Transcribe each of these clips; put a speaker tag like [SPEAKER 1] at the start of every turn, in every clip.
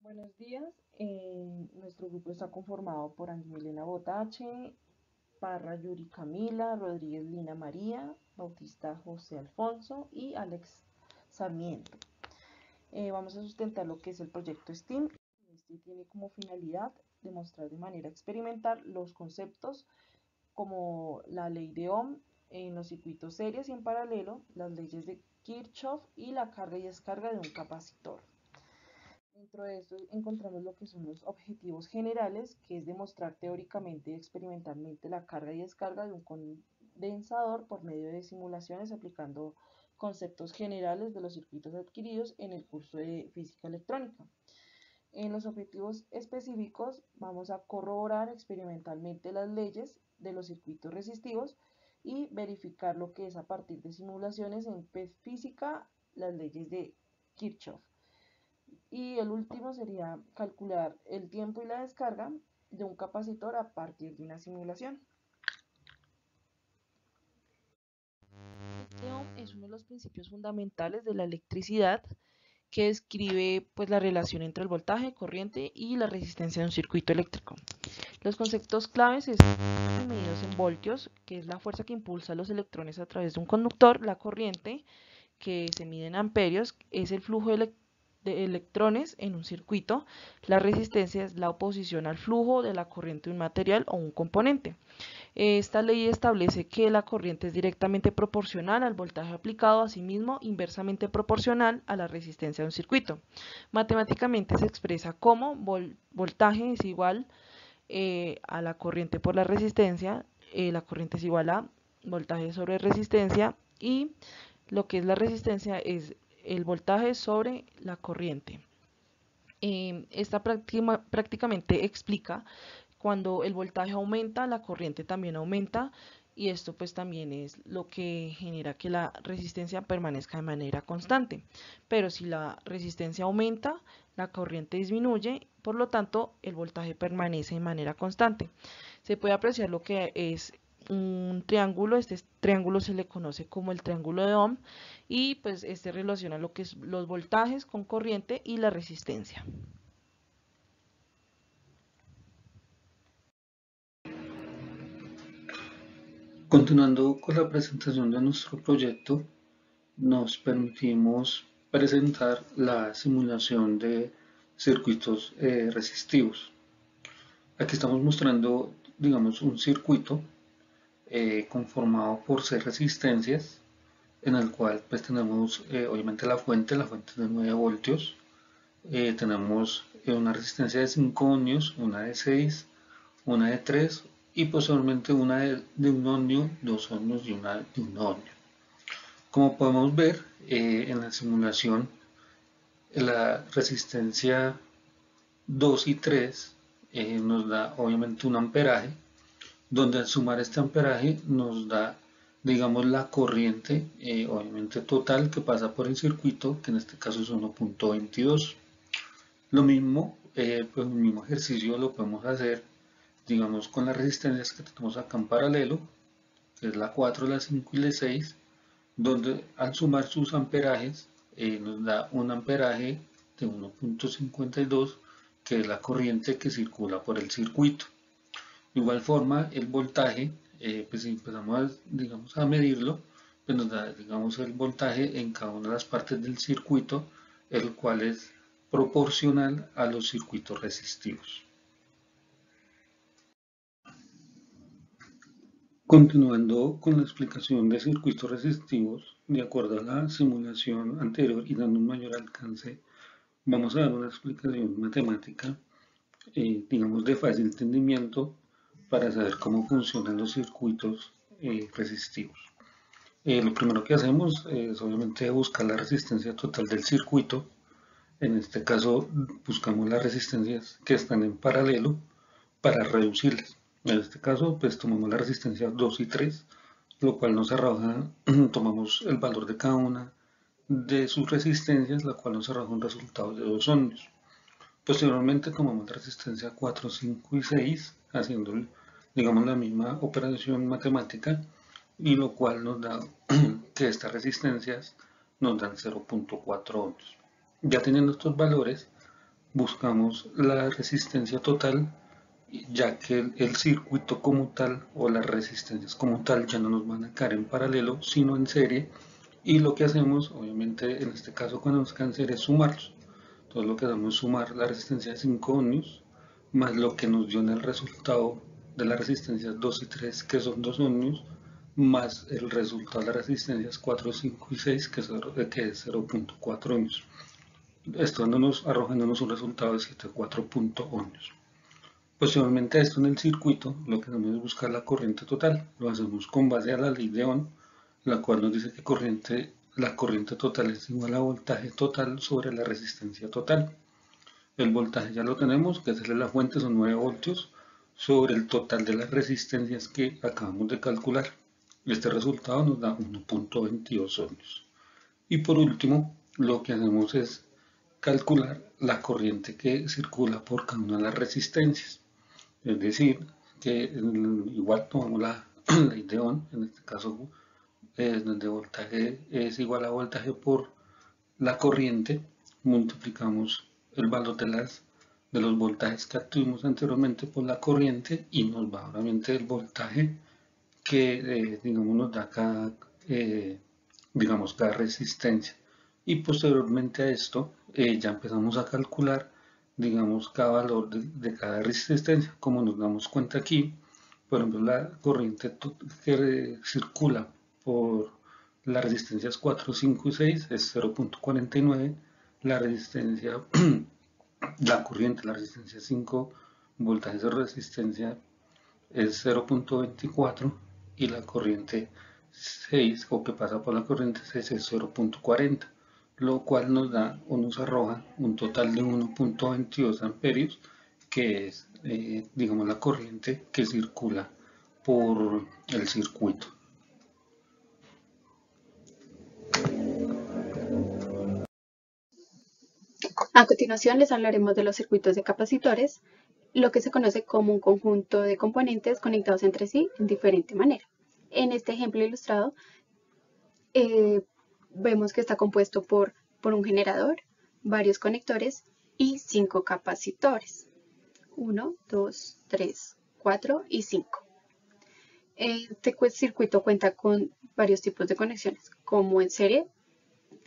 [SPEAKER 1] Buenos días. Nuestro grupo está conformado por Angie Milena Botache, Parra Yuri Camila, Rodríguez Lina María, Bautista José Alfonso y Alex Sarmiento. Vamos a sustentar lo que es el proyecto STEAM. Este tiene como finalidad demostrar de manera experimental los conceptos como la ley de Ohm en los circuitos series y en paralelo, las leyes de Kirchhoff y la carga y descarga de un capacitor. Dentro de esto encontramos lo que son los objetivos generales, que es demostrar teóricamente y experimentalmente la carga y descarga de un condensador por medio de simulaciones aplicando conceptos generales de los circuitos adquiridos en el curso de física electrónica. En los objetivos específicos vamos a corroborar experimentalmente las leyes de los circuitos resistivos y verificar lo que es a partir de simulaciones en física las leyes de Kirchhoff. Y el último sería calcular el tiempo y la descarga de un capacitor a partir de una simulación. El Ohm es uno de los principios fundamentales de la electricidad que describe pues, la relación entre el voltaje, corriente y la resistencia de un circuito eléctrico. Los conceptos claves están medidos en voltios, que es la fuerza que impulsa los electrones a través de un conductor, la corriente, que se mide en amperios, es el flujo de electrones en un circuito. La resistencia es la oposición al flujo de la corriente de un material o un componente. Esta ley establece que la corriente es directamente proporcional al voltaje aplicado, asimismo inversamente proporcional a la resistencia de un circuito. Matemáticamente se expresa como voltaje es igual a la corriente por la resistencia, la corriente es igual a voltaje sobre resistencia y lo que es la resistencia es el voltaje sobre la corriente. Esta prácticamente explica cuando el voltaje aumenta, la corriente también aumenta y esto pues también es lo que genera que la resistencia permanezca de manera constante. Pero si la resistencia aumenta, la corriente disminuye, por lo tanto el voltaje permanece de manera constante. Se puede apreciar lo que es un triángulo, este triángulo se le conoce como el triángulo de Ohm y pues este relaciona lo que es los voltajes con corriente y la resistencia.
[SPEAKER 2] Continuando con la presentación de nuestro proyecto, nos permitimos presentar la simulación de circuitos resistivos. Aquí estamos mostrando, digamos, un circuito conformado por 6 resistencias, en el cual pues tenemos obviamente la fuente de 9 voltios, tenemos una resistencia de 5 ohmios, una de 6, una de 3 y posteriormente una de 1 ohmio, 2 ohmios y una de 1 ohmio. Como podemos ver en la simulación, la resistencia 2 y 3 nos da obviamente un amperaje, donde al sumar este amperaje nos da, digamos, la corriente, obviamente total, que pasa por el circuito, que en este caso es 1.22. Lo mismo, pues el mismo ejercicio lo podemos hacer, digamos, con las resistencias que tenemos acá en paralelo, que es la 4, la 5 y la 6, donde al sumar sus amperajes nos da un amperaje de 1.52, que es la corriente que circula por el circuito. De igual forma, el voltaje, pues si empezamos a, digamos, a medirlo, pues nos da, digamos, el voltaje en cada una de las partes del circuito, el cual es proporcional a los circuitos resistivos. Continuando con la explicación de circuitos resistivos, de acuerdo a la simulación anterior y dando un mayor alcance, vamos a dar una explicación matemática, digamos, de fácil entendimiento para saber cómo funcionan los circuitos resistivos. Lo primero que hacemos es obviamente buscar la resistencia total del circuito. En este caso buscamos las resistencias que están en paralelo para reducirlas. En este caso pues tomamos la resistencia 2 y 3, lo cual nos arroja, tomamos el valor de cada una de sus resistencias, la cual nos arroja un resultado de 2 ohmios. Posteriormente tomamos la resistencia 4, 5 y 6, haciendo, digamos, la misma operación matemática, y lo cual nos da que estas resistencias nos dan 0.4 ohmios. Ya teniendo estos valores, buscamos la resistencia total, ya que el circuito como tal o las resistencias como tal ya no nos van a caer en paralelo, sino en serie. Y lo que hacemos, obviamente, en este caso cuando nos caen en serie, es sumarlos. Entonces lo que hacemos es sumar la resistencia de 5 ohmios más lo que nos dio en el resultado de las resistencias 2 y 3, que son 2 ohmios, más el resultado de las resistencias 4, 5 y 6, que es 0.4 ohmios. Esto nos arrojándonos un resultado de 7,4 ohmios. Posteriormente a esto en el circuito, lo que hacemos es buscar la corriente total. Lo hacemos con base a la ley de Ohm, la cual nos dice que la corriente total es igual a voltaje total sobre la resistencia total. El voltaje ya lo tenemos, que es el de la fuente, son 9 voltios, sobre el total de las resistencias que acabamos de calcular. Este resultado nos da 1.22 ohmios. Y por último, lo que hacemos es calcular la corriente que circula por cada una de las resistencias. Es decir, que igual tomamos la ley de Ohm, en este caso, donde voltaje es igual a voltaje por la corriente, multiplicamos el valor de los voltajes que tuvimos anteriormente por la corriente y nos va obviamente el voltaje que digamos nos da cada resistencia. Y posteriormente a esto ya empezamos a calcular digamos cada valor de cada resistencia. Como nos damos cuenta aquí, por ejemplo, la corriente que circula por las resistencias 4, 5 y 6 es 0.49. La resistencia, la resistencia 5 voltajes de resistencia es 0.24 y la corriente 6 o que pasa por la corriente 6 es 0.40, lo cual nos da o nos arroja un total de 1.22 amperios, que es digamos la corriente que circula por el circuito.
[SPEAKER 3] A continuación les hablaremos de los circuitos de capacitores, lo que se conoce como un conjunto de componentes conectados entre sí en diferente manera. En este ejemplo ilustrado vemos que está compuesto por un generador, varios conectores y 5 capacitores. 1, 2, 3, 4 y 5. Este circuito cuenta con varios tipos de conexiones, como en serie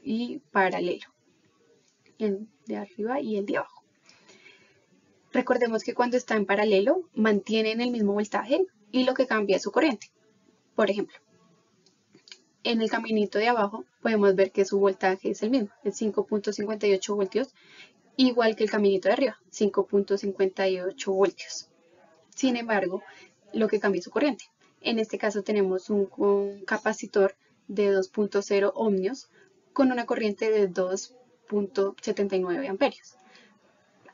[SPEAKER 3] y paralelo, el de arriba y el de abajo. Recordemos que cuando está en paralelo mantienen el mismo voltaje y lo que cambia es su corriente. Por ejemplo, en el caminito de abajo podemos ver que su voltaje es el mismo, el 5.58 voltios, igual que el caminito de arriba, 5.58 voltios. Sin embargo, lo que cambia es su corriente. En este caso tenemos un capacitor de 2.0 ohmios con una corriente de 2.79 amperios.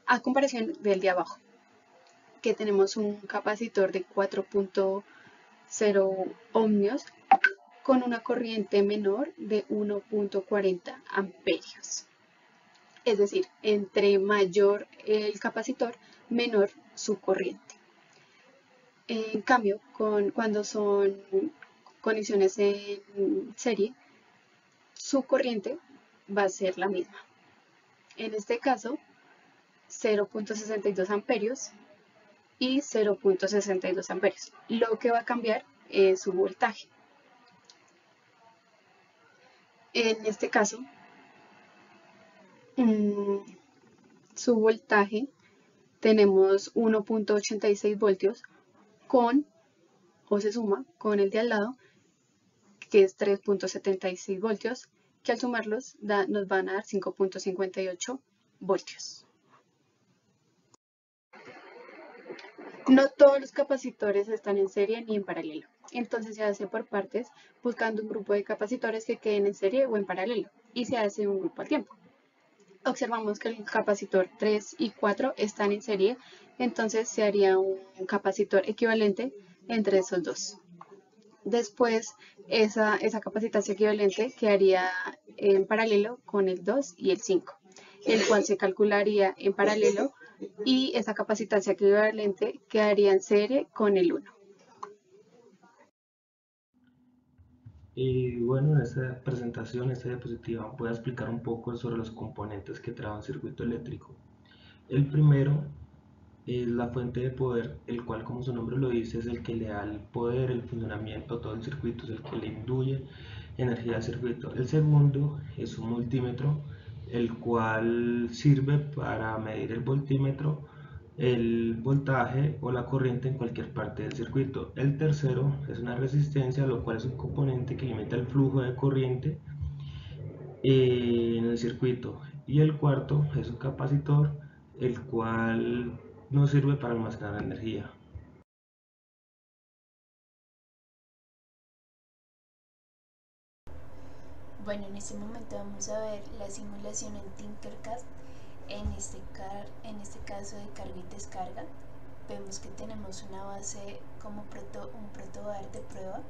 [SPEAKER 3] A comparación del de abajo, que tenemos un capacitor de 4.0 ohmios con una corriente menor de 1.40 amperios. Es decir, entre mayor el capacitor, menor su corriente. En cambio, cuando son conexiones en serie, su corriente va a ser la misma. En este caso, 0.62 amperios y 0.62 amperios. Lo que va a cambiar es su voltaje. En este caso, su voltaje tenemos 1.86 voltios o se suma con el de al lado, que es 3.76 voltios, que al sumarlos nos van a dar 5.58 voltios. No todos los capacitores están en serie ni en paralelo, entonces se hace por partes buscando un grupo de capacitores que queden en serie o en paralelo y se hace un grupo al tiempo. Observamos que el capacitor 3 y 4 están en serie, entonces se haría un capacitor equivalente entre esos dos. Después, esa capacitancia equivalente quedaría en paralelo con el 2 y el 5, el cual se calcularía en paralelo y esa capacitancia equivalente quedaría en serie con el 1.
[SPEAKER 4] Y bueno, en esta presentación, esta diapositiva, voy a explicar un poco sobre los componentes que trae un circuito eléctrico. El primero es la fuente de poder, el cual, como su nombre lo dice, es el que le da el poder, el funcionamiento, todo el circuito, es el que le induye energía al circuito. El segundo es un multímetro, el cual sirve para medir el voltímetro, el voltaje o la corriente en cualquier parte del circuito. El tercero es una resistencia, lo cual es un componente que limita el flujo de corriente en el circuito. Y el cuarto es un capacitor, el cual nos sirve para almacenar energía.
[SPEAKER 5] Bueno, en este momento vamos a ver la simulación en Tinkercad, en este caso de carga y descarga. Vemos que tenemos una base como un protobar de prueba.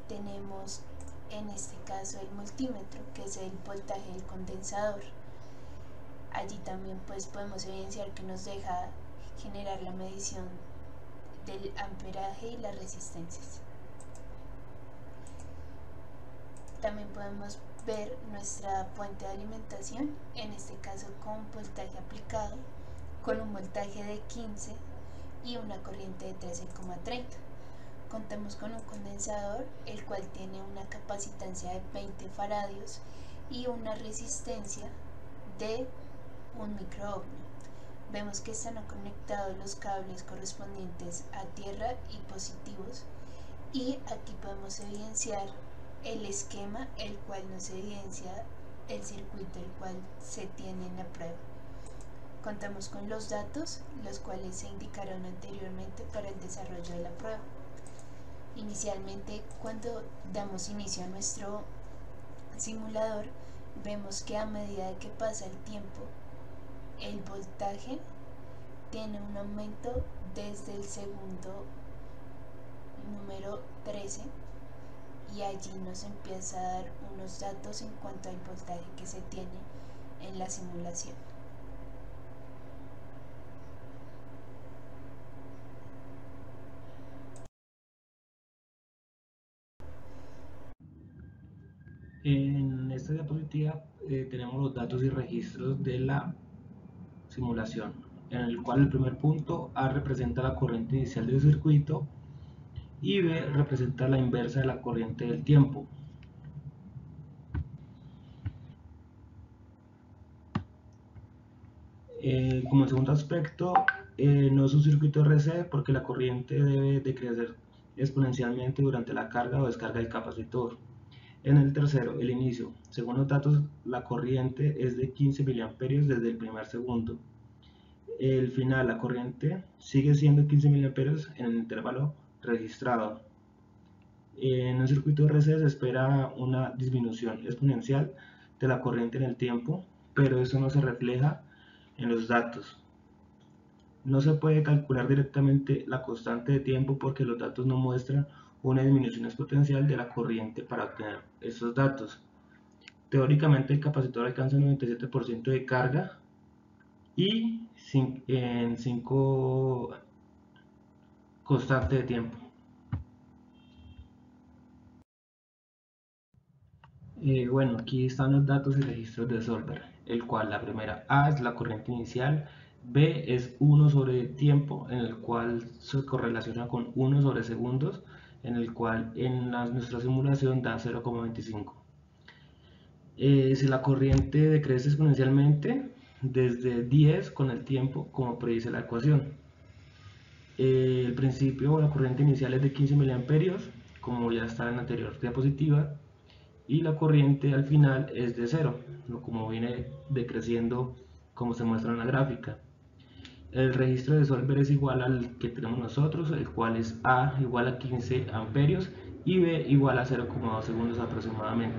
[SPEAKER 5] Tenemos en este caso el multímetro, que es el voltaje del condensador. Allí también pues podemos evidenciar que nos deja generar la medición del amperaje y las resistencias. También podemos ver nuestra fuente de alimentación, en este caso con voltaje aplicado, con un voltaje de 15 y una corriente de 13,30. Contamos con un condensador, el cual tiene una capacitancia de 20 faradios y una resistencia de 1 microohmio. Vemos que están conectados los cables correspondientes a tierra y positivos, y aquí podemos evidenciar el esquema, el cual nos evidencia el circuito el cual se tiene en la prueba. Contamos con los datos, los cuales se indicaron anteriormente para el desarrollo de la prueba. Inicialmente, cuando damos inicio a nuestro simulador, vemos que a medida que pasa el tiempo, el voltaje tiene un aumento desde el segundo número 13, y allí nos empieza a dar unos datos en cuanto al voltaje que se tiene en la simulación.
[SPEAKER 4] En esta diapositiva tenemos los datos y registros de la simulación, en el cual el primer punto A representa la corriente inicial del circuito y B representa la inversa de la corriente del tiempo. Como segundo aspecto, no es un circuito RC porque la corriente debe de crecer exponencialmente durante la carga o descarga del capacitor. En el tercero, el inicio. Según los datos, la corriente es de 15 mA desde el primer segundo. El final, la corriente sigue siendo 15 mA en el intervalo registrado. En un circuito RC se espera una disminución exponencial de la corriente en el tiempo, pero eso no se refleja en los datos. No se puede calcular directamente la constante de tiempo porque los datos no muestran una disminución exponencial de la corriente para obtener esos datos. Teóricamente el capacitor alcanza un 97% de carga y en 5 constante de tiempo. Bueno, aquí están los datos y registros de Solver, el cual la primera A es la corriente inicial, B es 1 sobre tiempo, en el cual se correlaciona con 1 sobre segundos, en el cual en nuestra simulación da 0,25. Si la corriente decrece exponencialmente desde 10 con el tiempo, como predice la ecuación. El principio, la corriente inicial es de 15 mA, como ya está en la anterior diapositiva, y la corriente al final es de 0, como viene decreciendo como se muestra en la gráfica. El registro de Solver es igual al que tenemos nosotros, el cual es A igual a 15 amperios y B igual a 0,2 segundos aproximadamente.